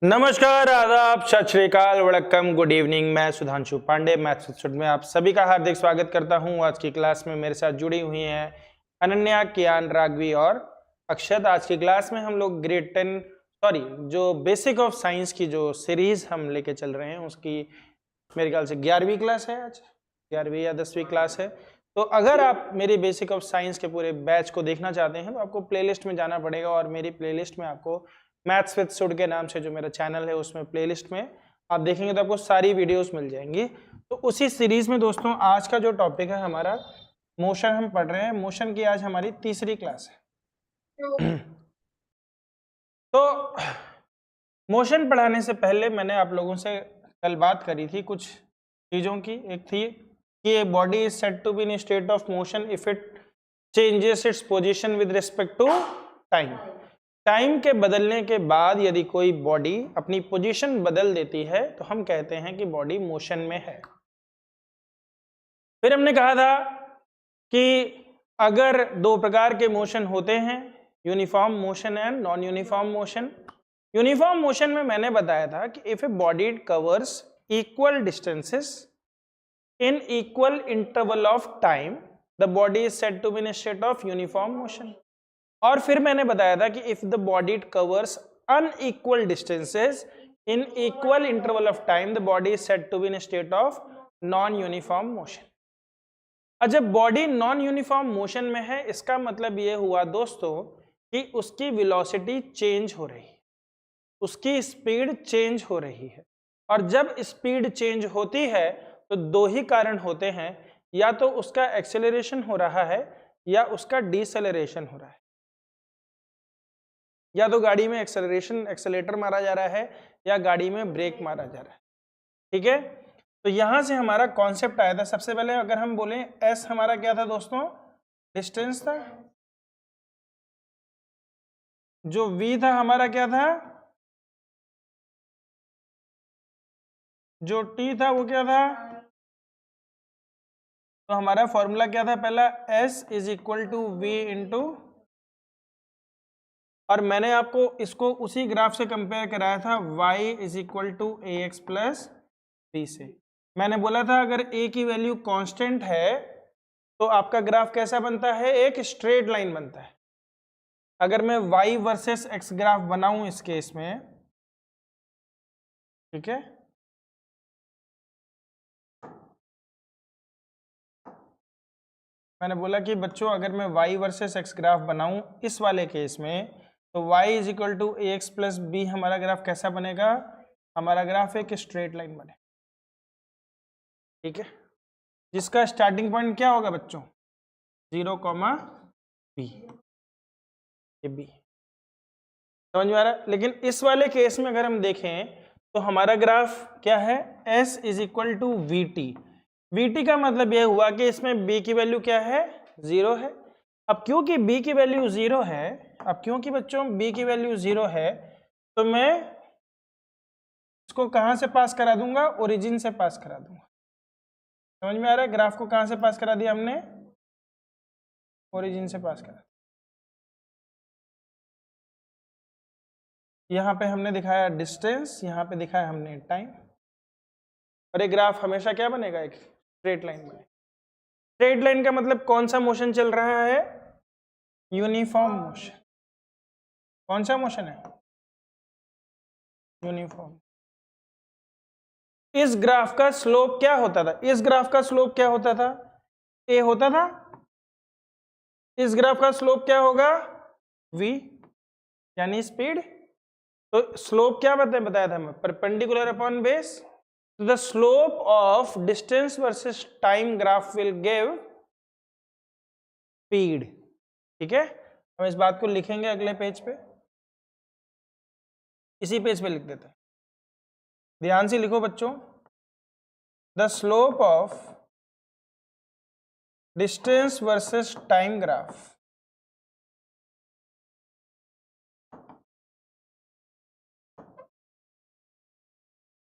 नमस्कार, आदाब, सत श्री अकाल, वड़क्कम, गुड इवनिंग। मैं सुधांशु पांडे मैथ्स इंस्टीट्यूट में आप सभी का हार्दिक स्वागत करता हूं। आज की क्लास में मेरे साथ जुड़ी हुई हैं अनन्या, कियान, राघवी और अक्षत। आज की क्लास में हम लोग ग्रेड 10 जो बेसिक ऑफ साइंस की जो सीरीज हम लेके चल रहे हैं उसकी मेरे ख्याल से 11वीं क्लास है। आज 11वीं या 10वीं क्लास है। तो अगर आप मेरी बेसिक ऑफ साइंस के पूरे बैच को देखना चाहते हैं तो आपको प्लेलिस्ट में जाना पड़ेगा और मेरी प्लेलिस्ट में आपको मैथ्स विद सुड के नाम से जो मेरा चैनल है उसमें प्लेलिस्ट में आप देखेंगे तो आपको सारी वीडियोस मिल जाएंगी। तो उसी सीरीज में दोस्तों आज का जो टॉपिक है हमारा मोशन हम पढ़ रहे हैं। मोशन की आज हमारी तीसरी क्लास है। तो मोशन पढ़ाने से पहले मैंने आप लोगों से कल बात करी थी कुछ चीज़ों की। एक थी कि a body is said to be in state of motion if it changes its position with respect to time. Time के बदलने के बाद यदि कोई बॉडी अपनी पोजीशन बदल देती है तो हम कहते हैं कि बॉडी मोशन में है। फिर हमने कहा था कि अगर दो प्रकार के मोशन होते हैं, uniform motion and non uniform motion. Uniform motion में मैंने बताया था कि if a body covers equal distances in equal interval of time the body is said to be in state of uniform motion. और फिर मैंने बताया था कि if the body covers unequal distances in equal interval of time the body is said to be in state of non uniform motion. अब जब body non uniform motion में है इसका मतलब ये हुआ दोस्तों कि उसकी वेलोसिटी चेंज हो रही है, उसकी स्पीड चेंज हो रही है। और जब स्पीड चेंज होती है तो दो ही कारण होते हैं, या तो उसका एक्सेलरेशन हो रहा है या उसका डिसेलरेशन हो रहा है। या तो गाड़ी में एक्सेलेरेटर मारा जा रहा है या गाड़ी में ब्रेक मारा जा रहा है। ठीक है, तो यहां से हमारा कॉन्सेप्ट आया था। सबसे पहले अगर हम बोलें एस हमारा क्या था दोस्तों, डिस्टेंस था। जो वी था हमारा क्या था, जो टी था वो क्या था। तो हमारा फॉर्मूला क्या था, पहला s is equal to v into, और मैंने आपको इसको उसी ग्राफ से कंपेयर कराया था y is equal to a x plus b से। मैंने बोला था अगर a की वैल्यू कांस्टेंट है तो आपका ग्राफ कैसा बनता है, एक स्ट्रेट लाइन बनता है। अगर मैं y वर्सेस x ग्राफ बनाऊं इस केस में, ठीक है, मैंने बोला कि बच्चों अगर मैं y वर्सेस x ग्राफ बनाऊं इस वाले केस में तो y is equal to a x plus b हमारा ग्राफ कैसा बनेगा, हमारा ग्राफ एक स्ट्रेट लाइन बने। ठीक है, जिसका स्टार्टिंग पॉइंट क्या होगा बच्चों, 0, बी, ये बी। समझ में आ रहा है। लेकिन इस वाले केस में अगर हम देखें तो हमारा ग्राफ क्या है, s is equal to v t. V t का मतलब यह हुआ कि इसमें b की वैल्यू क्या है, 0 है। अब क्योंकि b की वैल्यू 0 है, अब क्योंकि बच्चों b की वैल्यू 0 है तो मैं इसको कहां से पास करा दूंगा, ओरिजिन से पास करा दूंगा। समझ में आ रहा है, ग्राफ को कहां से पास करा दिया हमने, ओरिजिन से पास करा। यहाँ पे हमने दिखाया डिस्टेंस, यहाँ पे दिखाया हमने टाइम, और एक ग्राफ हमेशा क्या बनेगा, एक स्ट्रेट लाइन बने। स्ट्रेट लाइन का मतलब कौन सा मोशन चल रहा है, यूनिफॉर्म मोशन। कौन सा मोशन है, यूनिफॉर्म। इस ग्राफ का स्लोप क्या होता था, इस ग्राफ का स्लोप क्या होता था, ए होता था। इस ग्राफ का स्लोप क्या होगा, v, यानी स्पीड। तो स्लोप क्या बताया था मैं, परपेंडिकुलर अपॉन बेस। तो the slope of distance versus time graph will give speed. ठीक है, हम इस बात को लिखेंगे अगले पेज पे, इसी पेज पे लिख देते हैं, ध्यान से लिखो बच्चों। The slope of distance versus time graph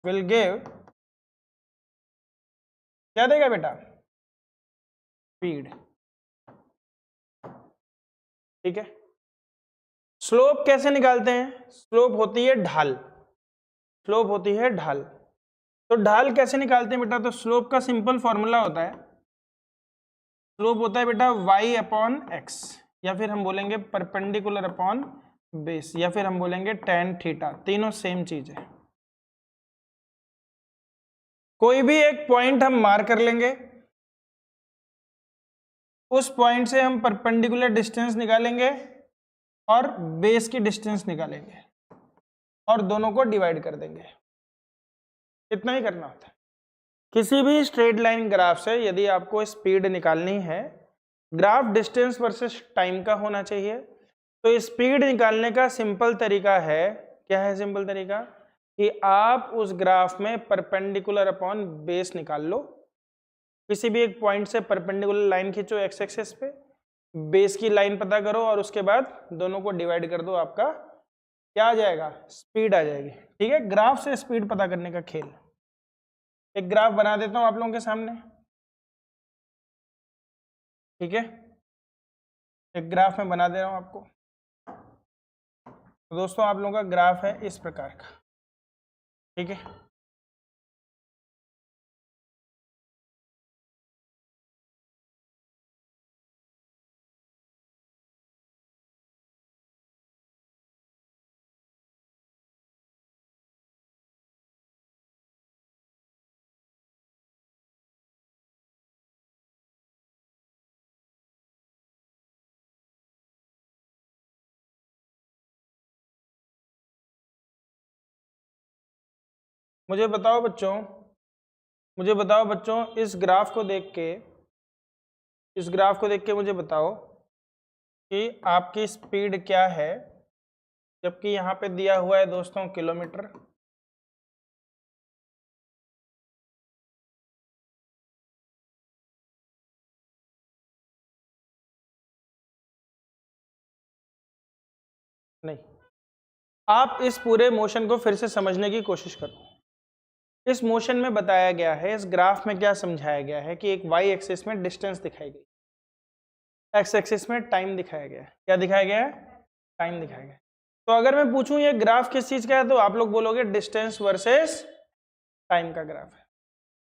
will give, क्या देगा बेटा, स्पीड। ठीक है, स्लोप कैसे निकालते हैं, स्लोप होती है ढाल। स्लोप होती है ढाल। तो ढाल कैसे निकालते हैं बेटा? तो स्लोप का सिंपल फॉर्मूला होता है, स्लोप होता है बेटा y अपॉन एक्स, या फिर हम बोलेंगे परपेंडिकुलर अपॉन बेस, या फिर हम बोलेंगे tan थीटा, तीनों सेम चीज है। कोई भी एक पॉइंट हम मार्क कर लेंगे, उस पॉइंट से हम परपेंडिकुलर डिस्टेंस निकालेंगे और बेस की डिस्टेंस निकालेंगे और दोनों को डिवाइड कर देंगे। इतना ही करना होता है। किसी भी स्ट्रेट लाइन ग्राफ से यदि आपको स्पीड निकालनी है, ग्राफ डिस्टेंस वर्सेस टाइम का होना चाहिए। तो स्पीड निकालने का सिंपल तरीका है, क्या है सिंपल तरीका? कि आप उस ग्राफ में परपेंडिकुलर अपॉन बेस निकाल लो। किसी भी एक पॉइंट से परपेंडिकुलर लाइन खींचो एक्स एक्सिस पे, बेस की लाइन पता करो और उसके बाद दोनों को डिवाइड कर दो, आपका क्या आ जाएगा? स्पीड आ जाएगी। ठीक है, ग्राफ से स्पीड पता करने का खेल। एक ग्राफ बना देता हूं आप लोगों के सामने, ठीक है, एक ग्राफ में बना दे रहा हूं आपको। तो दोस्तों आप लोगों का ग्राफ है इस प्रकार का, ठीक है। मुझे बताओ बच्चों, मुझे बताओ बच्चों, इस ग्राफ को देख के, इस ग्राफ को देख के मुझे बताओ कि आपकी स्पीड क्या है, जबकि यहाँ पे दिया हुआ है दोस्तों किलोमीटर। नहीं, आप इस पूरे मोशन को फिर से समझने की कोशिश करो। इस मोशन में बताया गया है, इस ग्राफ में क्या समझाया गया है कि एक वाई एक्सिस में डिस्टेंस दिखाई गई, एक्स एक्सिस में टाइम दिखाया गया है। क्या दिखाया गया है? टाइम दिखाया गया है। तो अगर मैं पूछूं ये ग्राफ किस चीज का है, तो आप लोग बोलोगे डिस्टेंस वर्सेस टाइम का ग्राफ है।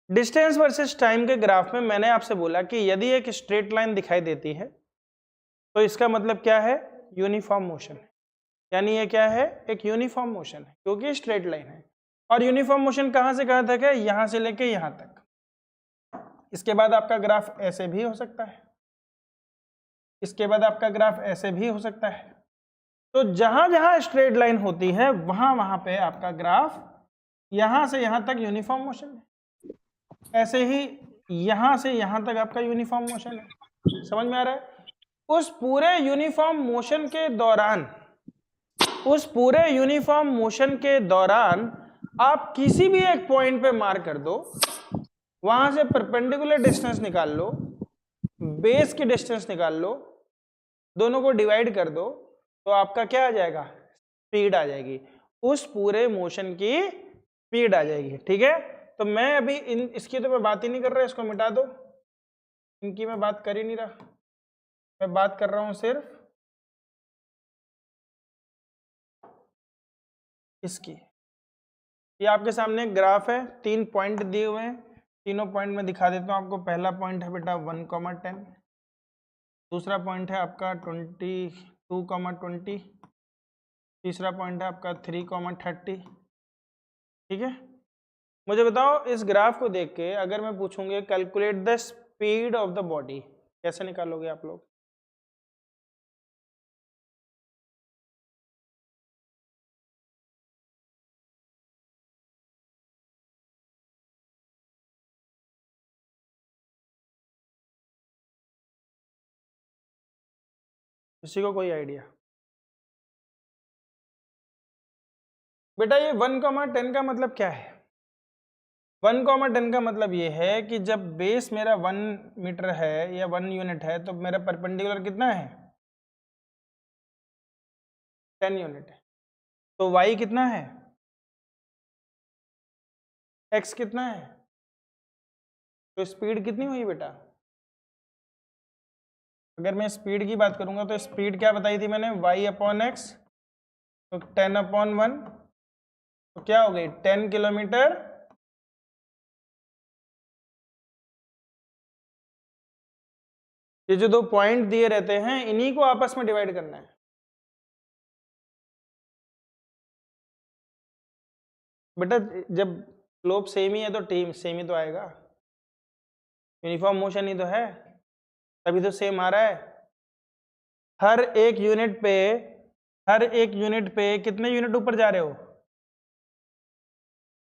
डिस्टेंस वर्सेस टाइम के ग्राफ में मैंने आपसे बोला कि यदि एक स्ट्रेट लाइन दिखाई देती है तो इसका मतलब क्या है? यूनिफॉर्म मोशन है। यानी ये क्या है? एक यूनिफॉर्म मोशन है, क्योंकि स्ट्रेट लाइन है। और यूनिफॉर्म मोशन कहां से कहां तक है? यहां से लेके यहां तक। इसके बाद आपका ग्राफ ऐसे भी हो सकता है, इसके बाद आपका ग्राफ ऐसे भी हो सकता है। तो जहां जहां स्ट्रेट लाइन होती है वहां वहां पे आपका ग्राफ यहां से यहां तक यूनिफॉर्म मोशन है। ऐसे ही यहां से यहां तक आपका यूनिफॉर्म मोशन है। समझ में आ रहा है? उस पूरे यूनिफॉर्म मोशन के दौरान, उस पूरे यूनिफॉर्म मोशन के दौरान आप किसी भी एक पॉइंट पे मार्क कर दो, वहां से परपेंडिकुलर डिस्टेंस निकाल लो, बेस की डिस्टेंस निकाल लो, दोनों को डिवाइड कर दो, तो आपका क्या आ जाएगा? स्पीड आ जाएगी। उस पूरे मोशन की स्पीड आ जाएगी। ठीक है, तो मैं अभी इसकी तो मैं बात ही नहीं कर रहा, इसको मिटा दो, इनकी मैं बात कर ही नहीं रहा, मैं बात कर रहा हूं सिर्फ इसकी। ये आपके सामने एक ग्राफ है, 3 पॉइंट दिए हुए हैं, तीनों पॉइंट में दिखा देता हूं आपको। पहला पॉइंट है बेटा 1,10, दूसरा पॉइंट है आपका 22,20, तीसरा पॉइंट है आपका 3,30। ठीक है, मुझे बताओ इस ग्राफ को देख के अगर मैं पूछूंगी calculate the speed of the body, कैसे निकालोगे आप लोग? किसी को कोई आइडिया? बेटा ये 1,10 का मतलब क्या है? 1,10 का मतलब ये है कि जब बेस मेरा 1 मीटर है या 1 यूनिट है, तो मेरा परपेंडिकुलर कितना है? 10 यूनिट है। तो y कितना है? x कितना है? तो स्पीड कितनी हुई बेटा? अगर मैं स्पीड की बात करूंगा तो स्पीड क्या बताई थी मैंने? y अपॉन एक्स, तो 10/1, तो क्या हो गई 10 किलोमीटर ये जो दो पॉइंट दिए रहते हैं इन्हीं को आपस में डिवाइड करना है। बेटा जब स्लोप सेम ही है तो टीम सेम ही तो आएगा, यूनिफॉर्म मोशन ही तो है, तभी तो सेम आ रहा है। हर एक यूनिट पे कितने यूनिट ऊपर जा रहे हो?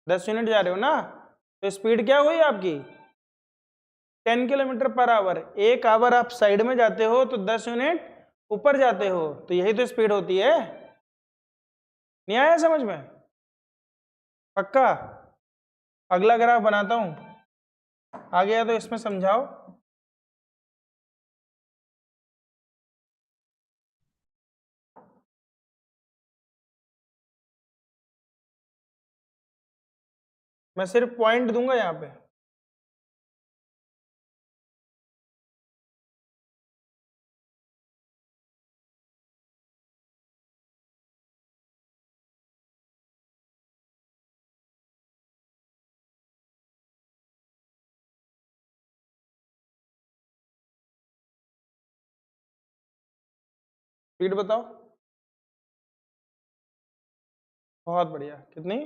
10 यूनिट जा रहे हो ना, तो स्पीड क्या हुई आपकी 10 किलोमीटर पर आवर। एक आवर आप साइड में जाते हो तो 10 यूनिट ऊपर जाते हो, तो यही तो स्पीड होती है। नहीं आया समझ में? पक्का? अगला ग्राफ बनाता हूं, आ गया तो इसमें समझाओ। मैं सिर्फ पॉइंट दूंगा यहां पे। स्पीड बताओ। बहुत बढ़िया। कितनी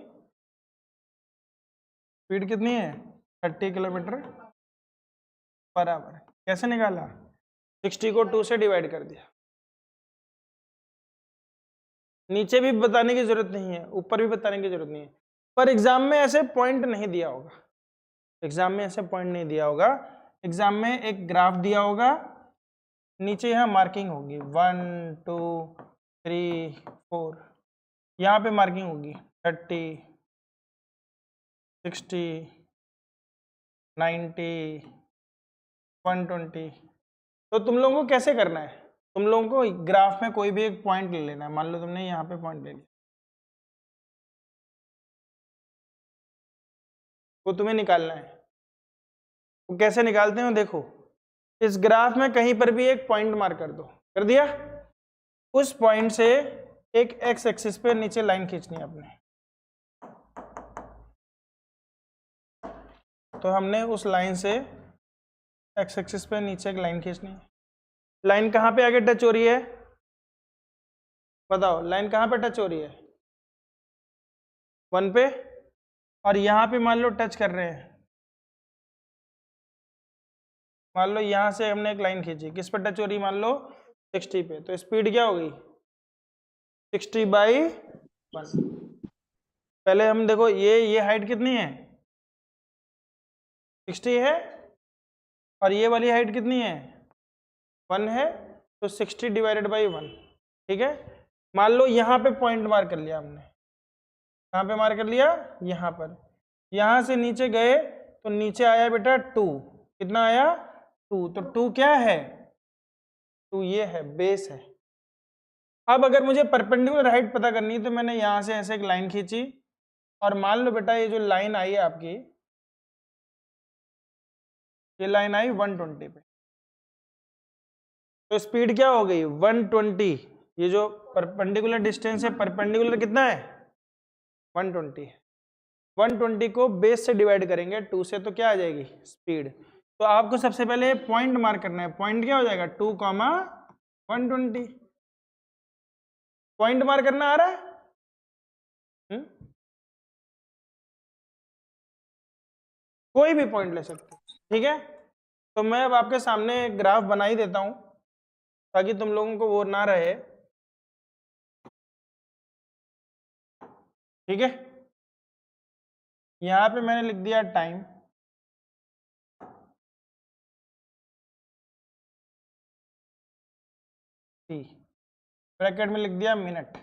स्पीड कितनी है? 30 किलोमीटर पर आवर। कैसे निकाला? 60 को 2 से डिवाइड कर दिया। नीचे भी बताने की जरूरत नहीं है, ऊपर भी बताने की जरूरत नहीं है, पर एग्जाम में ऐसे पॉइंट नहीं दिया होगा। एग्जाम में ऐसे पॉइंट नहीं दिया होगा। एग्जाम में एक ग्राफ दिया होगा, नीचे यहाँ मार्किंग होगी 1 2 3 4, यहाँ पे मार्किंग होगी 30 60 90 120। तो तुम लोगों को कैसे करना है? तुम लोगों को ग्राफ में कोई भी एक पॉइंट ले लेना है। मान लो तुमने यहाँ पे पॉइंट ले लिया, वो तुम्हें निकालना है। वो कैसे निकालते हो देखो, इस ग्राफ में कहीं पर भी एक पॉइंट मार्क कर दो। कर दिया? उस पॉइंट से एक एक्स एक्सिस पे नीचे लाइन खींचनी है अपने। तो हमने उस लाइन से एक्स एक्सिस पे नीचे एक लाइन खींचनी है। लाइन कहाँ पे आगे टच हो रही है? बताओ, लाइन कहाँ पे टच हो रही है? 1 पे। और यहाँ पे मान लो टच कर रहे हैं, मान लो यहाँ से हमने एक लाइन खींची, किस पे टच हो रही है? मान लो 60 पे। तो स्पीड क्या हो गई 60/1। पहले हम देखो ये हाइट कितनी है 60 है, और ये वाली हाइट कितनी है 1 है, तो 60 डिवाइडेड बाई 1। ठीक है, मान लो यहाँ पे पॉइंट मार्क कर लिया हमने। कहाँ पे मार्क कर लिया? यहाँ पर। यहाँ से नीचे गए तो नीचे आया बेटा 2। कितना आया 2। तो 2 क्या है? 2 ये है, बेस है। अब अगर मुझे परपेंडिकुलर हाइट पता करनी है तो मैंने यहाँ से ऐसे एक लाइन खींची, और मान लो बेटा ये जो लाइन आई है आपकी, ये लाइन आई 120 पे। तो स्पीड क्या हो गई 120। ये जो परपेंडिकुलर डिस्टेंस है, परपेंडिकुलर कितना है 120 है। 120 को बेस से डिवाइड करेंगे 2 से, तो क्या आ जाएगी स्पीड। तो आपको सबसे पहले पॉइंट मार्क करना है। पॉइंट क्या हो जाएगा 2,120। पॉइंट मार्क करना आ रहा है? कोई भी पॉइंट ले सकते हो। ठीक है, तो मैं अब आपके सामने ग्राफ बना ही देता हूं ताकि तुम लोगों को वो ना रहे। ठीक है, यहां पे मैंने लिख दिया टाइम, टी, ब्रैकेट में लिख दिया मिनट।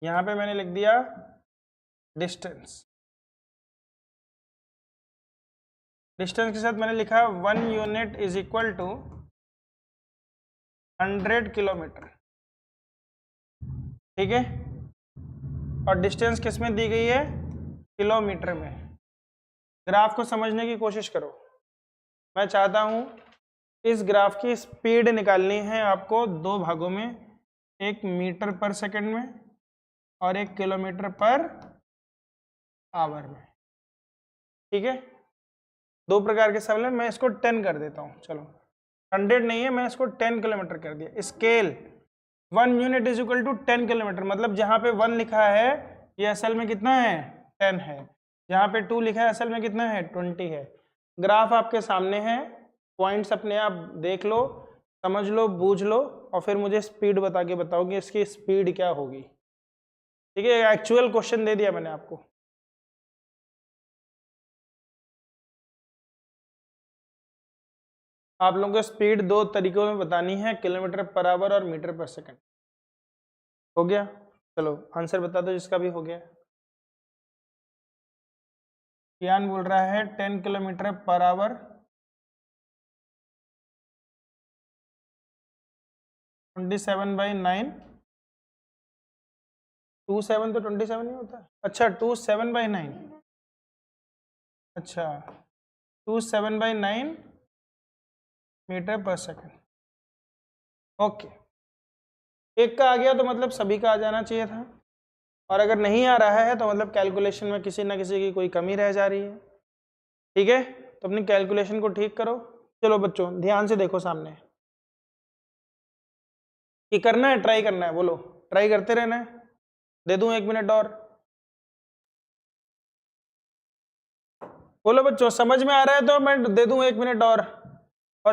यहां पे मैंने लिख दिया डिस्टेंस। डिस्टेंस के साथ मैंने लिखा 1 unit is equal to 100 kilometre. ठीक है, और डिस्टेंस किस में दी गई है? किलोमीटर में। ग्राफ को समझने की कोशिश करो। मैं चाहता हूं इस ग्राफ की स्पीड निकालनी है आपको दो भागों में, एक मीटर पर सेकंड में और 1 किलोमीटर पर आवर में। ठीक है, दो प्रकार के सवाल है, मैं इसको 10 कर देता हूँ। चलो 100 नहीं है, मैं इसको 10 किलोमीटर कर दिया। Scale 1 unit is equal to 10 kilometre, मतलब जहाँ पे 1 लिखा है ये असल में कितना है 10 है, जहाँ पे 2 लिखा है असल में कितना है 20 है। ग्राफ आपके सामने है, पॉइंट्स अपने आप देख लो, समझ लो, बूझ लो और फिर मुझे स्पीड बता के बताओ कि इसकी स्पीड क्या होगी। ठीक है, एक्चुअल क्वेश्चन दे दिया मैंने आपको। आप लोगों को स्पीड दो तरीकों में बतानी है, किलोमीटर पर आवर और मीटर पर सेकंड। हो गया, चलो आंसर बता दो जिसका भी हो गया। कियान बोल रहा है 10 किलोमीटर पर आवर, 27/9। 27 तो 27 नहीं होता। अच्छा 27/9, अच्छा 27/9 मीटर पर सेकंड। ओके, एक का आ गया तो मतलब सभी का आ जाना चाहिए था, और अगर नहीं आ रहा है तो मतलब कैलकुलेशन में किसी ना किसी की कोई कमी रह जा रही है। ठीक है, तो अपनी कैलकुलेशन को ठीक करो। चलो बच्चों ध्यान से देखो सामने, कि करना है, ट्राई करना है, बोलो ट्राई करते रहना है। दे दूं 1 मिनट और, बोलो बच्चों समझ में आ रहा है तो मैं दे दूं 1 मिनट और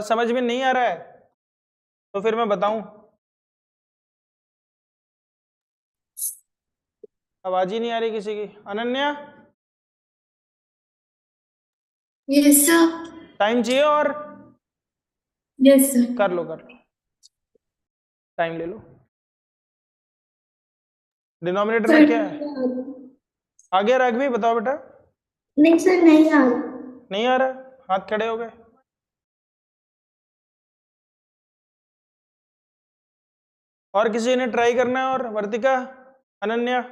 समझ में नहीं आ रहा है तो फिर मैं बताऊं। आवाज ही नहीं आ रही किसी की। Ananya, yes sir. टाइम चाहिए और? Yes sir. कर लो टाइम ले लो। डिनोमिनेटर में सर क्या है? आ गया राघवी, बताओ बेटा। नहीं सर, नहीं आ रहा। नहीं आ रहा, हाथ खड़े हो गए। और किसी ने ट्राई करना है? और वर्तिका, अनन्या?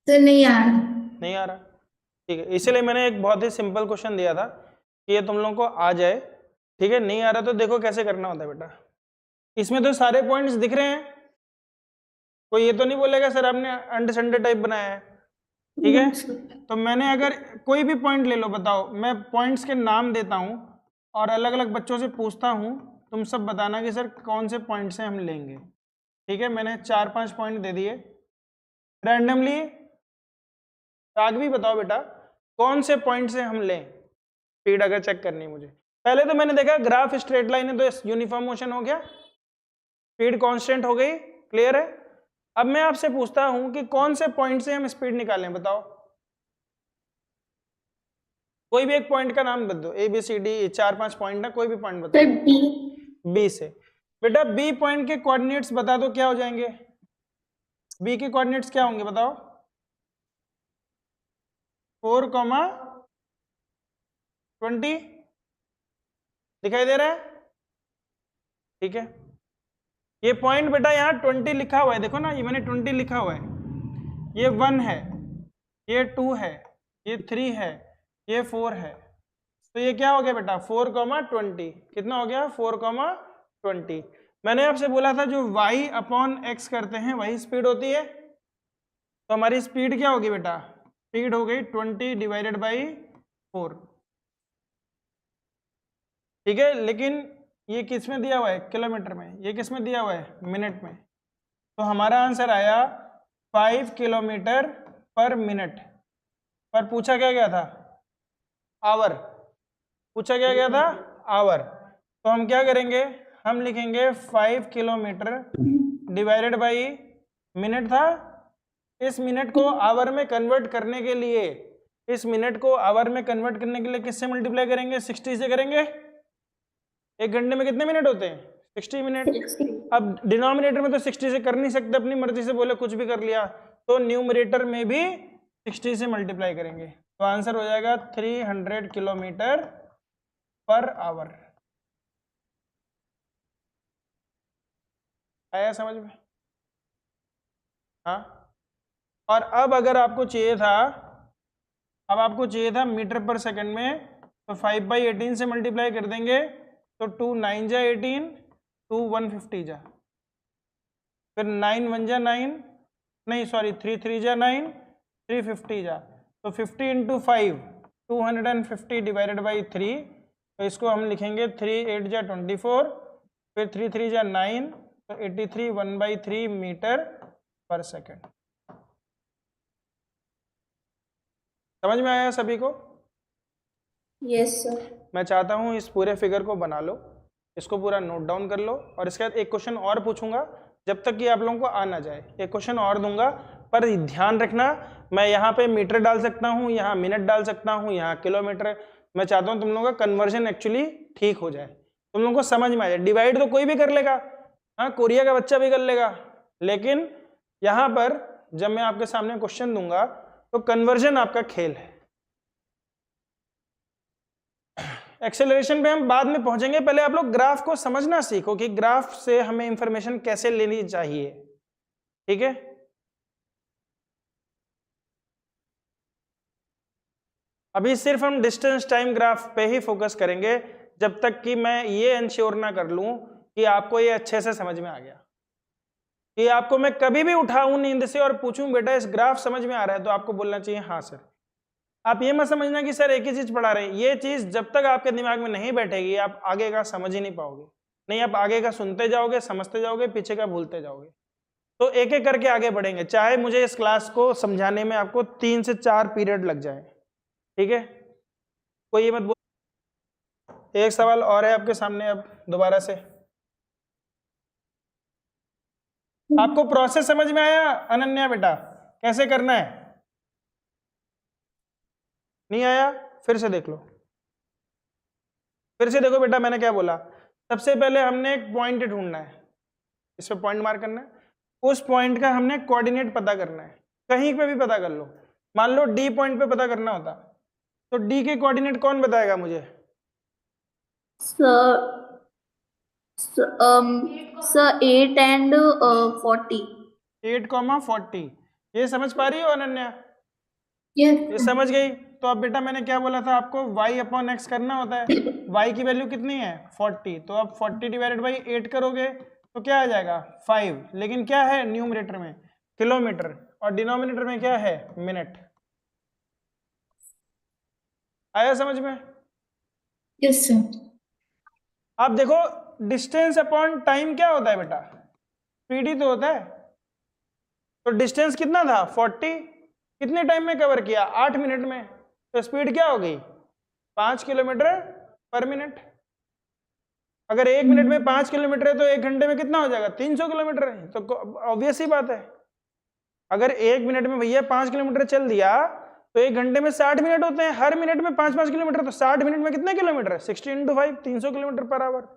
सर नहीं आ रहा। नहीं आ रहा, ठीक है, इसीलिए मैंने एक बहुत ही सिंपल क्वेश्चन दिया था कि ये तुम लोगों को आ जाए। ठीक है, नहीं आ रहा तो देखो कैसे करना होता है बेटा। इसमें तो सारे पॉइंट्स दिख रहे हैं, कोई ये तो नहीं बोलेगा सर आपने अंडे संडे टाइप बनाया है। ठीक है, तो मैंने अगर कोई भी पॉइंट ले लो, बताओ, मैं पॉइंट्स के नाम देता हूं और अलग अलग बच्चों से पूछता हूं, तुम सब बताना कि सर कौन से पॉइंट से हम लेंगे। ठीक है, मैंने 4-5 पॉइंट दे दिए रैंडमली। राघवी बताओ बेटा कौन से पॉइंट से हम लें स्पीड, अगर चेक करनी है मुझे। पहले तो मैंने देखा ग्राफ स्ट्रेट लाइन है तो यूनिफॉर्म मोशन हो गया, स्पीड कांस्टेंट हो गई, क्लियर है। अब मैं आपसे पूछता हूं कि कौन से पॉइंट से हम स्पीड निकालें, बताओ। कोई भी एक पॉइंट का नाम बता दो, a b c d 4-5 point है, कोई भी पॉइंट बता सर दो। बी। बी से बेटा, बी पॉइंट के कोऑर्डिनेट्स बता दो क्या हो जाएंगे। बी के कोऑर्डिनेट्स क्या होंगे बताओ। 4,20 दिखाई दे रहा है? ठीक है, ये पॉइंट बेटा यहाँ 20 लिखा हुआ है, देखो ना, ये मैंने 20 लिखा हुआ है। ये 1 है, ये 2 है, ये 3 है, ये 4 है, तो ये क्या हो गया बेटा 4,20। कितना हो गया 4,20। मैंने आपसे बोला था जो y/x करते हैं वही स्पीड होती है, तो हमारी स्पीड क्या होगी बेटा, स्पीड हो गई 20/4। ठीक है, लेकिन ये किस में दिया हुआ है, किलोमीटर में, ये किस में दिया हुआ है, मिनट में। तो हमारा आंसर आया 5 किलोमीटर पर मिनट। पर पूछा क्या गया था, आवर, पूछा क्या गया था, आवर। तो हम क्या करेंगे, हम लिखेंगे 5 किलोमीटर डिवाइडेड बाई मिनट था। इस मिनट को आवर में कन्वर्ट करने के लिए, इस मिनट को आवर में कन्वर्ट करने के लिए किससे मल्टीप्लाई करेंगे, 60 से करेंगे। एक घंटे में कितने मिनट होते हैं, 60 मिनट। अब डिनोमिनेटर में तो 60 से कर नहीं सकते, अपनी मर्जी से बोले कुछ भी कर लिया, तो न्यूमरेटर में भी 60 से मल्टीप्लाई करेंगे, तो आंसर हो जाएगा 300 किलोमीटर पर आवर। आया समझ में? हाँ, और अब अगर आपको चाहिए था, अब आपको चाहिए था मीटर पर सेकंड में, तो 5/18 से मल्टीप्लाई कर देंगे, तो 2 9 जा 18, 2 150 जा। फिर 9 1 जा 9, नहीं सॉरी 3 3 जा 9, 350 जा, तो 50 इंटू 5 250 डिवाइडेड बाई 3, तो इसको हम लिखेंगे 3 8 जा 24, फिर 3 3 जा 9, तो 83 1/3 मीटर पर सेकेंड। समझ में आया सभी को? Yes sir. मैं चाहता हूं इस पूरे फिगर को बना लो, इसको पूरा नोट डाउन कर लो, और इसके बाद एक क्वेश्चन और पूछूंगा जब तक कि आप लोगों को आ ना जाए। एक क्वेश्चन और दूंगा, पर ध्यान रखना मैं यहाँ पे मीटर डाल सकता हूँ, यहाँ मिनट डाल सकता हूँ, यहाँ किलोमीटर। मैं चाहता हूँ तुम लोगों का कन्वर्जन एक्चुअली ठीक हो जाए, तुम लोगों को समझ में आ जाए। डिवाइड तो कोई भी कर लेगा, हाँ कोरिया का बच्चा भी कर लेगा, लेकिन यहाँ पर जब मैं आपके सामने क्वेश्चन दूंगा तो कन्वर्जन आपका खेल है। एक्सेलरेशन पे हम बाद में पहुंचेंगे, पहले आप लोग ग्राफ को समझना सीखो कि ग्राफ से हमें इंफॉर्मेशन कैसे लेनी चाहिए, ठीक है? अभी सिर्फ हम डिस्टेंस टाइम ग्राफ पे ही फोकस करेंगे, जब तक कि मैं ये इंश्योर ना कर लूं कि आपको ये अच्छे से समझ में आ गया। कि आपको मैं कभी भी उठाऊं नींद से और पूछूं बेटा इस ग्राफ समझ में आ रहा है, तो आपको बोलना चाहिए हाँ सर। आप ये मत समझना कि सर एक ही चीज पढ़ा रहे हैं, ये चीज जब तक आपके दिमाग में नहीं बैठेगी आप आगे का समझ ही नहीं पाओगे। नहीं, आप आगे का सुनते जाओगे, समझते जाओगे, पीछे का भूलते जाओगे। तो एक एक करके आगे बढ़ेंगे, चाहे मुझे इस क्लास को समझाने में आपको 3 से 4 पीरियड लग जाए, ठीक है? कोई ये मत बोल। एक सवाल और है आपके सामने, अब दोबारा से आपको प्रोसेस समझ में आया अनन्या बेटा, कैसे करना है? नहीं आया? फिर से देख लो, फिर से देखो बेटा मैंने क्या बोला। सबसे पहले हमने एक पॉइंट ढूंढना है, इस पे पॉइंट मार्क करना है, उस पॉइंट का हमने कोऑर्डिनेट पता करना है, कहीं पे भी पता कर लो। मान लो डी पॉइंट पे पता करना होता, तो डी के कोऑर्डिनेट कौन बताएगा मुझे? Sir 8 and 40। 8,40 ये समझ पा रही हो अनन्या? यस ये समझ गई? तो अब बेटा मैंने क्या बोला था आपको, y/x करना होता है। y की वैल्यू कितनी है? 40, तो अब 40 डिवाइडेड बाई 8 करोगे तो क्या आ जाएगा? 5, लेकिन क्या है न्यूमरेटर में? किलोमीटर, और डिनोमिनेटर में क्या है? मिनट। आया समझ में? Yes sir. आप देखो डिस्टेंस अपॉन टाइम क्या होता है बेटा? स्पीड ही तो होता है। तो डिस्टेंस कितना था? 40, कितने टाइम में कवर किया? 8 मिनट में। तो स्पीड क्या हो गई? 5 किलोमीटर पर मिनट। अगर 1 मिनट में 5 किलोमीटर है तो 1 घंटे में कितना हो जाएगा? 300 किलोमीटर है। तो ऑब्वियस ही बात है, अगर 1 मिनट में भैया 5 किलोमीटर चल दिया तो 1 घंटे में 60 मिनट होते हैं, हर मिनट में 5-5 किलोमीटर, तो 60 मिनट में कितने किलोमीटर? 60 × 5 300 kilometre per hour.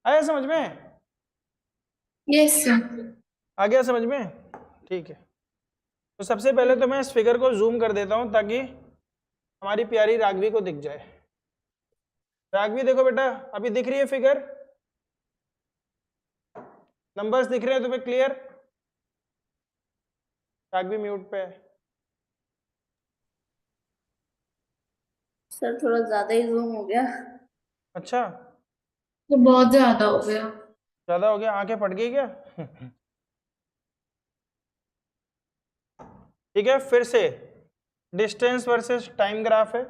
आया समझ में? Yes sir. आ गया समझ में? ठीक है, तो सबसे पहले तो मैं इस फिगर को जूम कर देता हूं ताकि हमारी प्यारी राघवी को दिख जाए। राघवी देखो बेटा, अभी दिख रही है फिगर? नंबर्स दिख रहे हैं तुम्हें क्लियर? राघवी म्यूट पे है। सर थोड़ा ज्यादा ही जूम हो गया। अच्छा, तो बहुत ज्यादा हो गया। ज्यादा हो गया? आंखें फट गई क्या? ठीक है, फिर से डिस्टेंस वर्सेस टाइम ग्राफ है,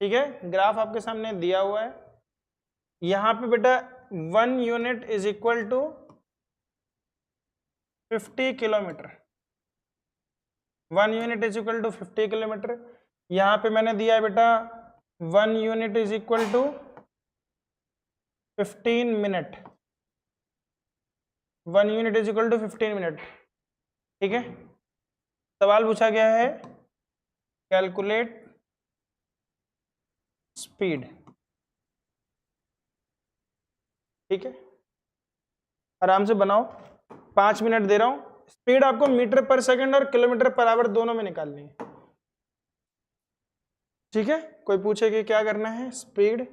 ठीक है? ग्राफ आपके सामने दिया हुआ है। यहां पे बेटा 1 unit is equal to 50 kilometre. 1 unit is equal to 50 kilometre. यहां पे मैंने दिया है बेटा 1 unit is equal to 15 minute. 1 unit is equal to 15 minute, ठीक है? सवाल पूछा गया है कैलकुलेट स्पीड, ठीक है? आराम से बनाओ, 5 मिनट दे रहा हूं। स्पीड आपको मीटर पर सेकंड और किलोमीटर पर आवर दोनों में निकालनी है, ठीक है? कोई पूछे कि क्या करना है? स्पीड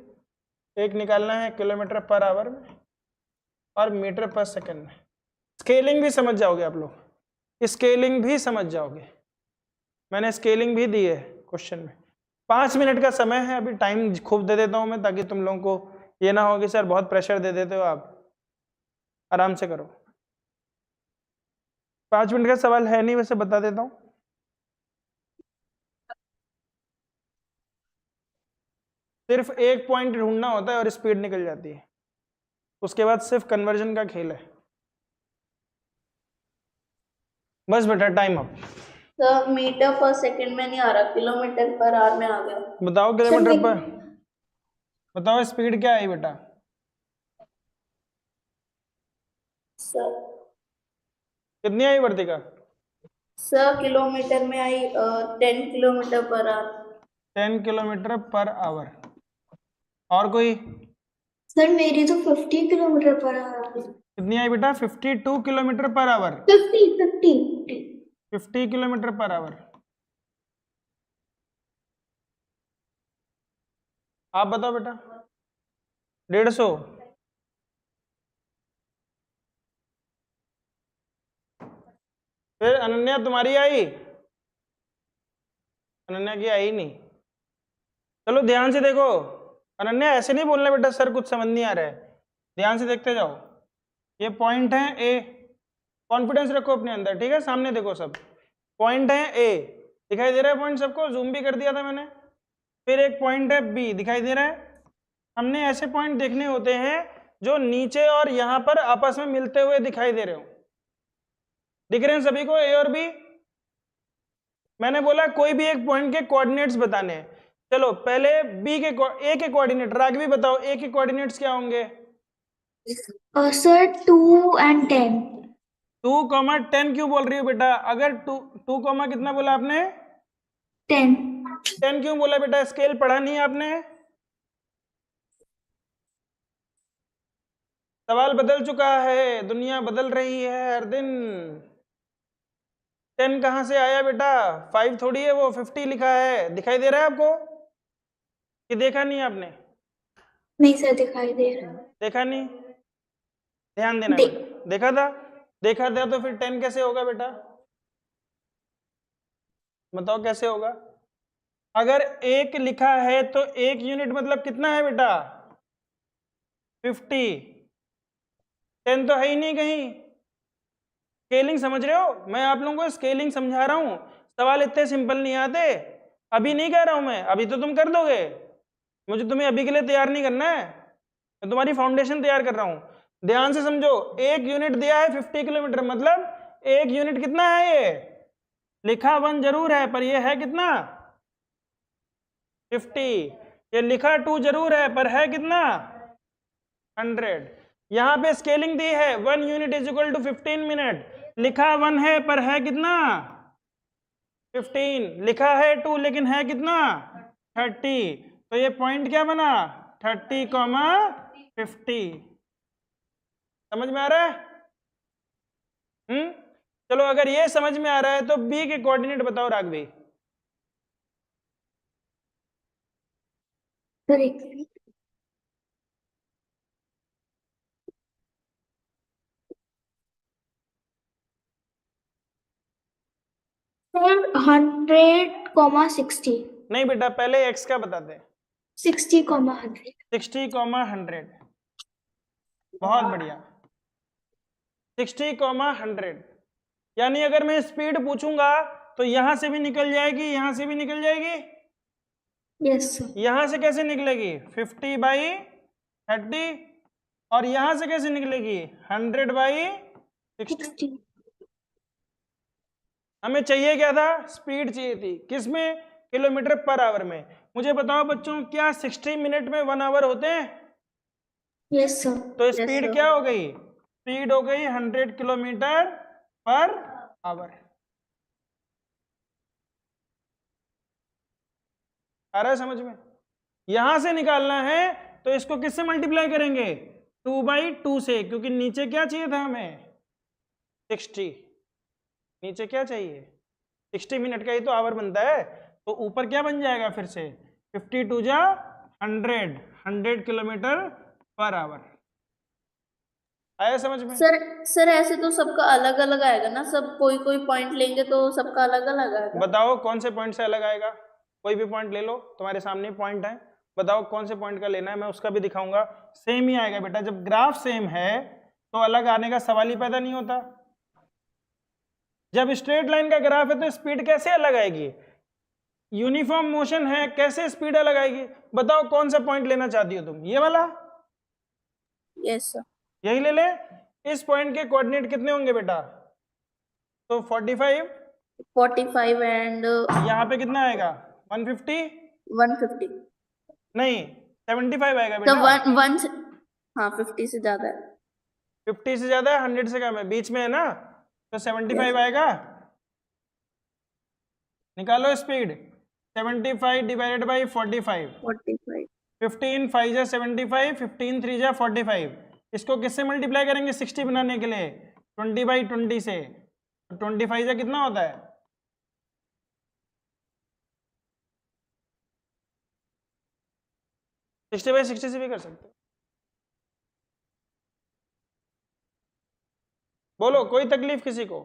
एक निकालना है किलोमीटर पर आवर में और मीटर पर सेकंड में। स्केलिंग भी समझ जाओगे आप लोग, स्केलिंग भी समझ जाओगे, मैंने स्केलिंग भी दी है क्वेश्चन में। 5 मिनट का समय है, अभी टाइम खूब दे देता हूं मैं ताकि तुम लोगों को ये ना हो कि सर बहुत प्रेशर दे देते हो आप। आराम से करो। 5 मिनट का सवाल है नहीं, वैसे बता देता हूं। सिर्फ एक पॉइंट ढूंढना होता है और स्पीड निकल जाती है। उसके बाद सिर्फ कन्वर्जन का खेल है। बस बेटा टाइम अप। सर मीटर पर सेकंड में नहीं आ रहा, किलोमीटर पर आवर में आ गया। बताओ किलोमीटर पर, बताओ स्पीड क्या है बेटा? सर कितनी आई वर्तिका? सर किलोमीटर में आई 10 kilometre per hour. 10 kilometre per hour. और कोई? सर मेरी तो 50 किलोमीटर पर आवर आ रही। कितनी आई बेटा? 52 kilometre per hour. 50 50 kilometre per hour. आप बताओ बेटा। 150। फिर अनन्या तुम्हारी आई? अनन्या की आई नहीं। चलो ध्यान से देखो। अनन्या ऐसे नहीं बोलना बेटा सर कुछ समझ नहीं आ रहा है। ध्यान से देखते जाओ। ये पॉइंट है ए, कॉन्फिडेंस रखो अपने अंदर, ठीक है? सामने देखो सब पॉइंट है ए, दिखाई दे रहा है पॉइंट सबको? जूम भी कर दिया था मैंने। फिर एक पॉइंट है बी, दिखाई दे रहा है? हमने ऐसे पॉइंट देखने होते हैं जो नीचे और यहां पर आपस में मिलते हुए दिखाई दे रहे हो। दिख रहे हैं सभी को ए और बी? मैंने बोला कोई भी एक पॉइंट के कोऑर्डिनेट्स बताने हैं। चलो पहले बी के ए के कोऑर्डिनेट, राघवी बताओ ए के कोऑर्डिनेट्स क्या होंगे? Sir 2 and 10। 2, 10 क्यों बोल रही हो बेटा? अगर 2 कितना बोला आपने? 10। 10 क्यों बोला बेटा? स्केल पढ़ा नहीं आपने? सवाल बदल चुका है, दुनिया बदल रही है हर दिन। 10 कहां से आया बेटा? 5 थोड़ी है वो, 50 लिखा है। दिखाई दे रहा है आपको कि देखा नहीं आपने? नहीं सर दिखाई दे रहा। देखा नहीं? ध्यान देना बेटा। देखा था? देखा था तो फिर 10 कैसे होगा बेटा? बताओ कैसे होगा? अगर 1 लिखा है तो 1 यूनिट मतलब कितना है बेटा? 50। 10 तो है ही नहीं कहीं। स्केलिंग समझ रहे हो? मैं आप लोगों को स्केलिंग समझा रहा हूं। सवाल इतने सिंपल नहीं आते। अभी नहीं कह रहा हूं मैं, अभी तो तुम कर दोगे। मुझे तुम्हें अभी के लिए तैयार नहीं करना है, मैं तुम्हारी फाउंडेशन तैयार कर रहा हूं। ध्यान से समझो। 1 यूनिट दिया है 50 किलोमीटर, मतलब 1 यूनिट कितना है? ये लिखा 1 जरूर है पर ये है कितना? 50। ये लिखा 2 जरूर है पर है कितना? 100। यहां पे स्केलिंग दी है 1 unit is equal to 15 minute. लिखा 1 है पर है कितना? 15। लिखा है 2 लेकिन है कितना? 30। तो ये पॉइंट क्या बना? 30,50। समझ में आ रहा है? चलो अगर ये समझ में आ रहा है तो बी के कोऑर्डिनेट बताओ राघवी। सर एक मिनट। सर 100,60। नहीं बेटा पहले एक्स का बताते हैं। 60,100। 60,100। बहुत बढ़िया। 60,100 यानी अगर मैं स्पीड पूछूंगा तो यहां से भी निकल जाएगी, यहां से भी निकल जाएगी। Yes sir. यहां से कैसे निकलेगी? 50/30। और यहां से कैसे निकलेगी? 100/60। हमें चाहिए क्या था? स्पीड चाहिए थी। किस में? किलोमीटर पर आवर में। मुझे बताओ बच्चों, क्या 60 मिनट में 1 आवर होते हैं? Yes sir. तो स्पीड क्या हो गई? स्पीड हो गई 100 किलोमीटर पर आवर। आ रहा है समझ में? यहां से निकालना है तो इसको किससे मल्टीप्लाई करेंगे? 2/2 से, क्योंकि नीचे क्या चाहिए था हमें? 60। नीचे क्या चाहिए? 60 मिनट का ही तो आवर बनता है, तो ऊपर क्या बन जाएगा फिर से? 52 जा 100, 100 किलोमीटर पर आवर। आया समझ में? सर ऐसे तो सबका अलग अलग आएगा ना, सब कोई कोई पॉइंट लेंगे तो सबका अलग अलग आएगा। बताओ कौन से पॉइंट से अलग आएगा? कोई भी पॉइंट ले लो, तुम्हारे सामने पॉइंट है, बताओ कौन से पॉइंट का लेना है, मैं उसका भी दिखाऊंगा। सेम ही आएगा बेटा। जब ग्राफ सेम है तो अलग आने का सवाल ही पैदा नहीं होता। जब स्ट्रेट लाइन का ग्राफ है तो स्पीड कैसे अलग आएगी? यूनिफॉर्म मोशन है, कैसे स्पीड अलग आएगी? बताओ कौन सा पॉइंट लेना चाहती हो तुम? ये वाला? Yes sir. यही ले ले। इस पॉइंट के कोऑर्डिनेट कितने होंगे बेटा? तो 45 एंड यहाँ पे कितना आएगा? 150? 150। नहीं 75 आएगा तो बेटा। वन हाँ 50 से ज्यादा है। 50 से ज्यादा है, 100 से कम है, बीच में है ना, तो 75 आएगा। निकालो स्पीड। 75 divided by 45। 45। 15 5 जा 75, 15 3 जा 45। इसको किससे मल्टीप्लाई करेंगे 60 बनाने के लिए? 20/20 से। तो 25 जा कितना होता है? 60/60 से भी कर सकते हो। बोलो कोई तकलीफ किसी को?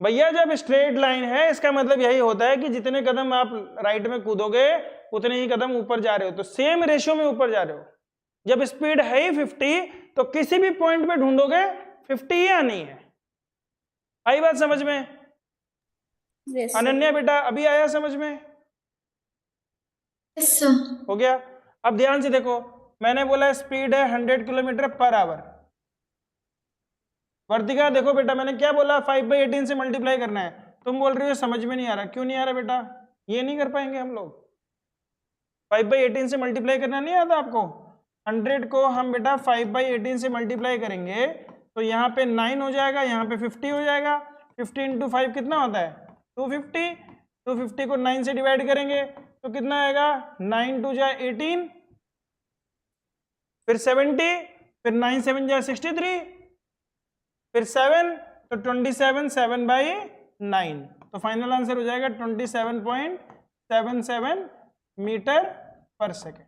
भैया जब स्ट्रेट लाइन है इसका मतलब यही होता है कि जितने कदम आप राइट में कूदोगे उतने ही कदम ऊपर जा रहे हो, तो सेम रेशियो में ऊपर जा रहे हो। जब स्पीड है ही 50 तो किसी भी पॉइंट पे ढूंढोगे 50 ही आनी है। आई बात समझ में? Yes, sir. अनन्या बेटा अभी आया समझ में? Yes, sir. हो गया। अब ध्यान से देखो, मैंने बोला स्पीड है 100 किलोमीटर पर आवर। वर्तिका देखो बेटा, मैंने क्या बोला? 5/18 से मल्टीप्लाई करना है। तुम बोल रही हो समझ में नहीं आ रहा। क्यों नहीं आ रहा बेटा? ये नहीं कर पाएंगे हम लोग। 5/18 से मल्टीप्लाई करना नहीं आता आपको? 100 को हम बेटा 5/18 से मल्टीप्लाई करेंगे तो यहाँ पे 9 हो जाएगा, यहाँ पे 50 हो जाएगा। 50 इंटू 5 कितना होता है? 250। 250 को 9 से डिवाइड करेंगे तो कितना आएगा? 9 2 जा 18, फिर 70, फिर 9 7 जा 63, फिर 7, तो 27 7/9। तो फाइनल आंसर हो जाएगा 27.77 मीटर पर सेकेंड।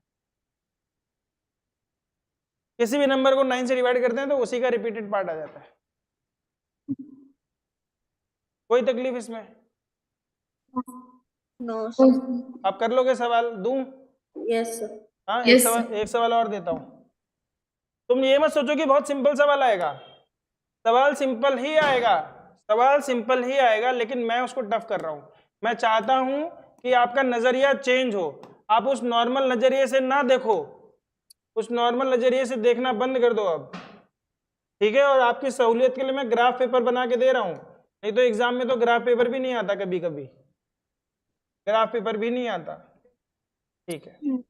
किसी भी नंबर को 9 से डिवाइड करते हैं तो उसी का रिपीटेड पार्ट आ जाता है। कोई तकलीफ इसमें? No sir. आप कर लोगे? सवाल दूं? Yes sir. हाँ Yes, एक सवाल और देता हूं। तुम ये मत सोचो कि बहुत सिंपल सवाल आएगा। सवाल सिंपल ही आएगा, सवाल सिंपल ही आएगा, लेकिन मैं उसको टफ कर रहा हूं। मैं चाहता हूं कि आपका नजरिया चेंज हो। आप उस नॉर्मल नजरिए से ना देखो, उस नॉर्मल नजरिए से देखना बंद कर दो अब, ठीक है? और आपकी सहूलियत के लिए मैं ग्राफ पेपर बना के दे रहा हूं, नहीं तो एग्जाम में तो ग्राफ पेपर भी नहीं आता, कभी कभी ग्राफ पेपर भी नहीं आता, ठीक है?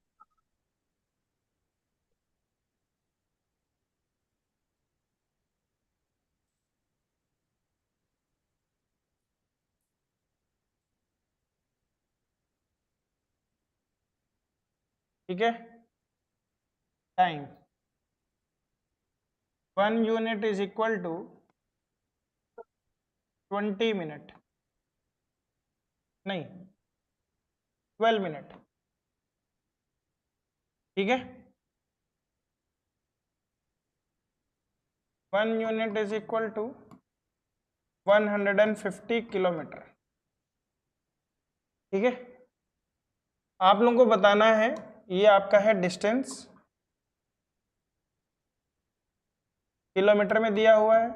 ठीक है। Time 1 unit is equal to 20 minute, नहीं 12 मिनट, ठीक है? 1 unit is equal to 150 kilometre, ठीक है? आप लोगों को बताना है, ये आपका है डिस्टेंस, किलोमीटर में दिया हुआ है,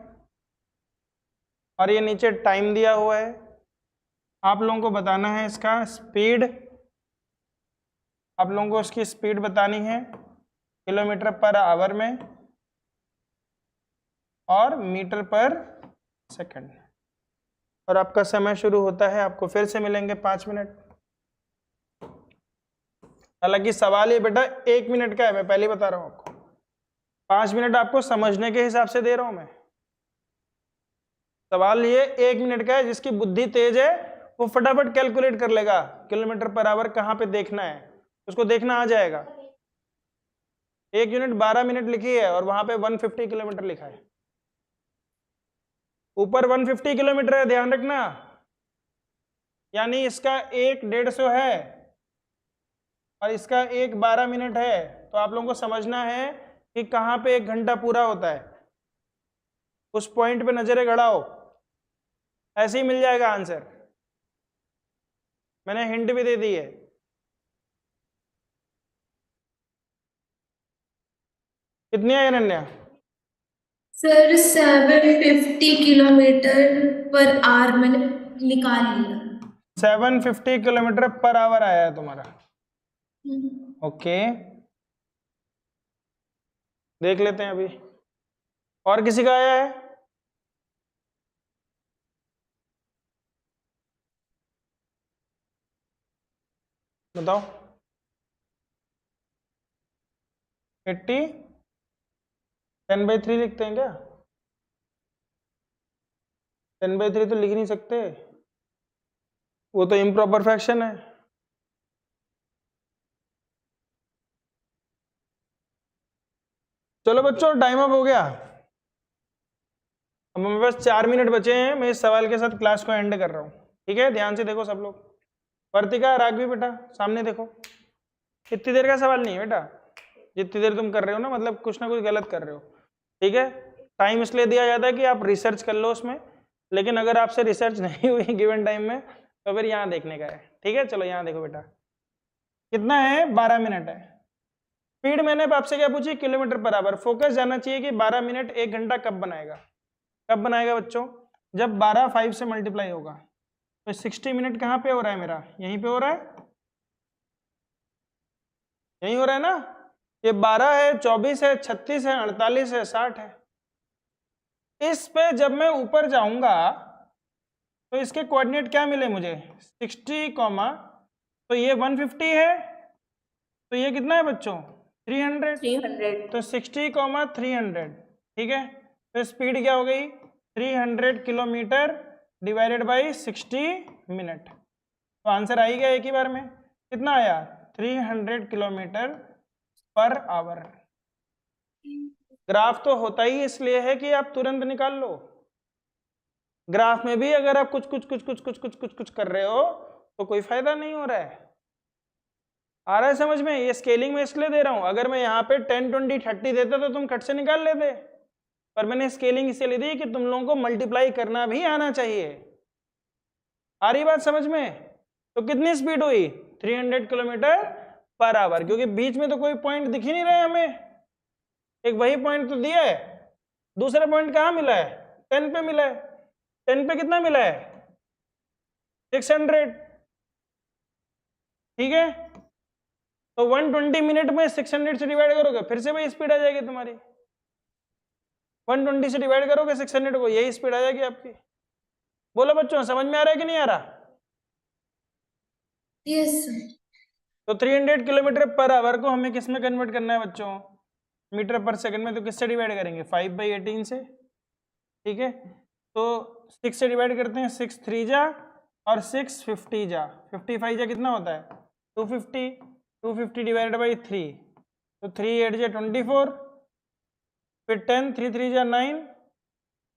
और ये नीचे टाइम दिया हुआ है। आप लोगों को बताना है इसका स्पीड, आप लोगों को उसकी स्पीड बतानी है किलोमीटर पर आवर में और मीटर पर सेकंड। और आपका समय शुरू होता है, आपको फिर से मिलेंगे 5 मिनट। हालांकि सवाल ये बेटा 1 मिनट का है, मैं पहले बता रहा हूं आपको। 5 मिनट आपको समझने के हिसाब से दे रहा हूं मैं। सवाल ये 1 मिनट का है, जिसकी बुद्धि तेज है वो फटाफट कैलकुलेट कर लेगा किलोमीटर पर आवर कहाँ पे देखना है, उसको देखना आ जाएगा। 1 यूनिट 12 मिनट लिखी है और वहां पे 150 किलोमीटर लिखा है। ऊपर 150 किलोमीटर है, ध्यान रखना, यानी इसका 1 150 है और इसका 1 12 मिनट है। तो आप लोगों को समझना है कि कहाँ पे 1 घंटा पूरा होता है, उस पॉइंट पे नजरें गड़ाओ, ऐसे ही मिल जाएगा आंसर। मैंने हिंट भी दे दी है। कितनी है Ananya? Sir 750 kilometre per hour मैंने निकाल लिया। 750 किलोमीटर पर आवर आया है तुम्हारा। ओके, देख लेते हैं अभी। और किसी का आया है? बताओ। 80 10/3 लिखते हैं क्या? 10/3 तो लिख नहीं सकते, वो तो इम्प्रॉपर फ्रैक्शन है। चलो बच्चों, टाइम अप हो गया। अब हमें बस 4 मिनट बचे हैं। मैं इस सवाल के साथ क्लास को एंड कर रहा हूँ। ठीक है, ध्यान से देखो सब लोग। वर्तिका, राघवी, बेटा सामने देखो। इतनी देर का सवाल नहीं है बेटा, जितनी देर तुम कर रहे हो ना, मतलब कुछ ना कुछ गलत कर रहे हो। ठीक है, टाइम इसलिए दिया जाता है कि आप रिसर्च कर लो उसमें, लेकिन अगर आपसे रिसर्च नहीं हुई गिवन टाइम में तो फिर यहाँ देखने का है। ठीक है, चलो यहाँ देखो बेटा, कितना है? 12 मिनट है। स्पीड मैंने आपसे क्या पूछी? Kilometre per hour. फोकस जाना चाहिए कि 12 मिनट 1 घंटा कब बनाएगा। कब बनाएगा बच्चों? जब 12 5 से मल्टीप्लाई होगा। तो 60 मिनट कहाँ पे हो रहा है मेरा? यहीं पे हो रहा है, यहीं हो रहा है ना। ये 12 है, 24 है, 36 है, 48 है, 60 है। इस पे जब मैं ऊपर जाऊंगा तो इसके कोऑर्डिनेट क्या मिले मुझे? 60 कॉमा, तो ये 150 है, तो ये कितना है बच्चों? 300। 300। तो 60 कॉमा 300। ठीक है, तो स्पीड क्या हो गई? 300 किलोमीटर डिवाइडेड बाई 60 मिनट। तो आंसर आ ही गया एक ही बार में। कितना आया? 300 किलोमीटर पर आवर। ग्राफ तो होता ही इसलिए है कि आप तुरंत निकाल लो। ग्राफ में भी अगर आप कुछ कुछ कुछ कुछ कुछ कुछ कुछ कुछ कर रहे हो तो कोई फायदा नहीं हो रहा है। आ रहा है समझ में? ये स्केलिंग में इसलिए दे रहा हूं। अगर मैं यहाँ पे 10 20 30 देता तो तुम खट से निकाल लेते, पर मैंने स्केलिंग इसलिए दी कि तुम लोगों को मल्टीप्लाई करना भी आना चाहिए। आ रही बात समझ में? तो कितनी स्पीड हुई? 300 किलोमीटर पर आवर, क्योंकि बीच में तो कोई पॉइंट दिख ही नहीं रहे हमें। एक वही पॉइंट तो दिया है, दूसरा पॉइंट कहाँ मिला है? 10 पे मिला है। 10 पे कितना मिला है? 600। ठीक है, तो 120 मिनट में 600 से डिवाइड करोगे, फिर से वही स्पीड आ जाएगी तुम्हारी। 120 से डिवाइड करोगे 600 को, यही स्पीड आ जाएगी आपकी। बोलो बच्चों, समझ में आ रहा है कि नहीं आ रहा? यस। तो 300 किलोमीटर पर आवर को हमें किस में कन्वर्ट करना है बच्चों? मीटर पर सेकंड में। तो किससे डिवाइड करेंगे? 5/18 से। ठीक है, तो 6 से डिवाइड करते हैं। 6 3 जा और 6 50 जा, 55 जा कितना होता है? 250। 250 डिवाइडेड बाई 3, तो 3 8 जा 24, फिर 10 3 3 जा 9,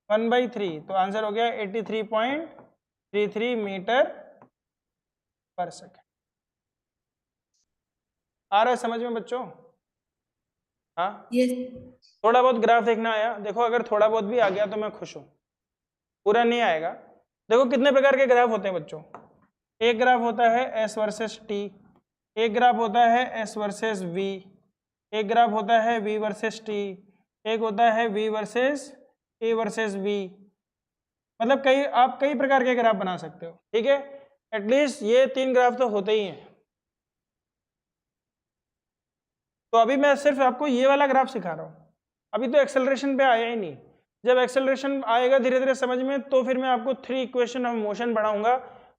1/3, तो आंसर हो गया 83.33 मीटर पर सेकेंड। आ रहा है समझ में बच्चों? हाँ, यस। थोड़ा बहुत ग्राफ देखना आया? देखो, अगर थोड़ा बहुत भी आ गया तो मैं खुश हूं, पूरा नहीं आएगा। देखो कितने प्रकार के ग्राफ होते हैं बच्चों। एक ग्राफ होता है एस वर्सेस टी, एक ग्राफ होता है एस वर्सेस वी, एक ग्राफ होता है वी वर्सेस टी, एक होता है v versus a versus v. मतलब आप कई प्रकार के ग्राफ बना सकते हो। ठीक है, एटलीस्ट ये 3 ग्राफ तो होते ही हैं। तो अभी मैं सिर्फ आपको ये वाला ग्राफ सिखा रहा हूँ, अभी तो एक्सेलरेशन पे आया ही नहीं। जब एक्सेलरेशन आएगा धीरे धीरे समझ में, तो फिर मैं आपको 3 इक्वेशन ऑफ मोशन पढ़ाऊंगा,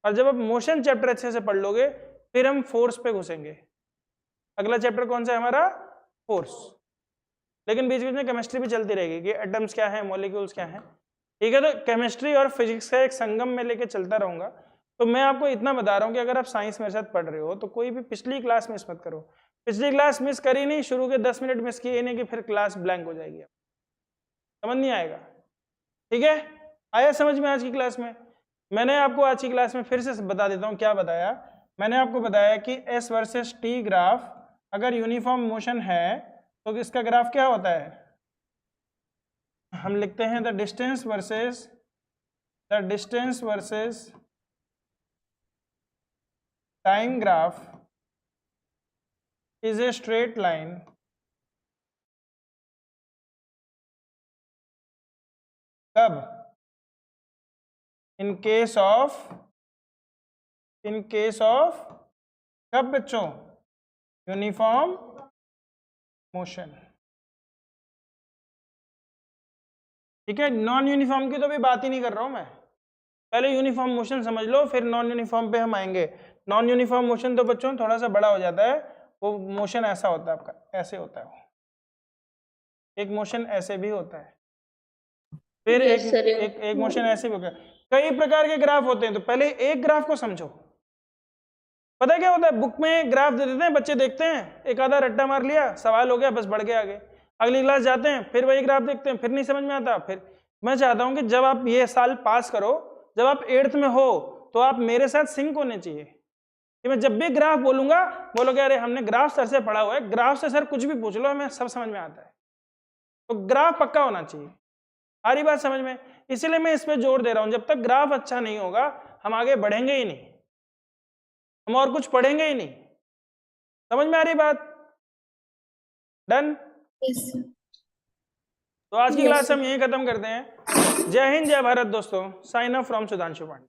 और जब आप मोशन चैप्टर अच्छे से पढ़ लोगे फिर हम फोर्स पे घुसेंगे। अगला चैप्टर कौन सा है हमारा? फोर्स। लेकिन बीच बीच में केमिस्ट्री भी चलती रहेगी कि एटम्स क्या है, मॉलिक्यूल्स क्या है। ठीक है, तो केमिस्ट्री और फिजिक्स का एक संगम में लेके चलता रहूंगा। तो मैं आपको इतना बता रहा हूँ कि अगर आप साइंस मेरे साथ पढ़ रहे हो तो कोई भी पिछली क्लास मिस मत करो। पिछली क्लास मिस करी नहीं, शुरू के 10 मिनट मिस किए नहीं कि फिर क्लास ब्लैंक हो जाएगी, समझ नहीं आएगा। ठीक है, आया समझ में आज की क्लास में? मैंने आपको आज की क्लास में फिर से बता देता हूँ क्या बताया। मैंने आपको बताया कि एस वर्सेस टी ग्राफ अगर यूनिफॉर्म मोशन है तो इसका ग्राफ क्या होता है? हम लिखते हैं the distance versus time graph is a straight line कब? इन केस ऑफ कब बच्चों? Uniform motion. ठीक है, नॉन यूनिफॉर्म की तो भी बात ही नहीं कर रहा हूं मैं, पहले यूनिफॉर्म मोशन समझ लो, फिर नॉन यूनिफॉर्म पे हम आएंगे। नॉन यूनिफॉर्म मोशन तो बच्चों थोड़ा सा बड़ा हो जाता है, वो मोशन ऐसा होता है आपका, ऐसे होता है वो, एक मोशन ऐसे भी होता है, फिर Yes, sir. एक मोशन ऐसे भी होगा। कई प्रकार के ग्राफ होते हैं, तो पहले एक ग्राफ को समझो। पता है क्या होता है, बुक में ग्राफ दे देते हैं, बच्चे देखते हैं, एक आधा रट्टा मार लिया, सवाल हो गया, बस बढ़ गए आगे। अगली क्लास जाते हैं, फिर वही ग्राफ देखते हैं, फिर नहीं समझ में आता। फिर मैं चाहता हूं कि जब आप ये साल पास करो, जब आप 8th में हो, तो आप मेरे साथ सिंक होने चाहिए कि मैं जब भी ग्राफ बोलूंगा बोलोगे अरे हमने ग्राफ सर से पढ़ा हुआ है, ग्राफ से सर कुछ भी पूछ लो हमें सब समझ में आता है। तो ग्राफ पक्का होना चाहिए, सारी बात समझ में। इसीलिए मैं इस पे जोर दे रहा हूं, जब तक ग्राफ अच्छा नहीं होगा हम आगे बढ़ेंगे ही नहीं, हम और कुछ पढ़ेंगे ही नहीं। समझ में आ रही बात? डन? Yes, sir. तो आज की Yes, क्लास sir. हम यहीं खत्म करते हैं। जय हिंद, जय भारत दोस्तों। Sign off from Sudhanshu Pandey.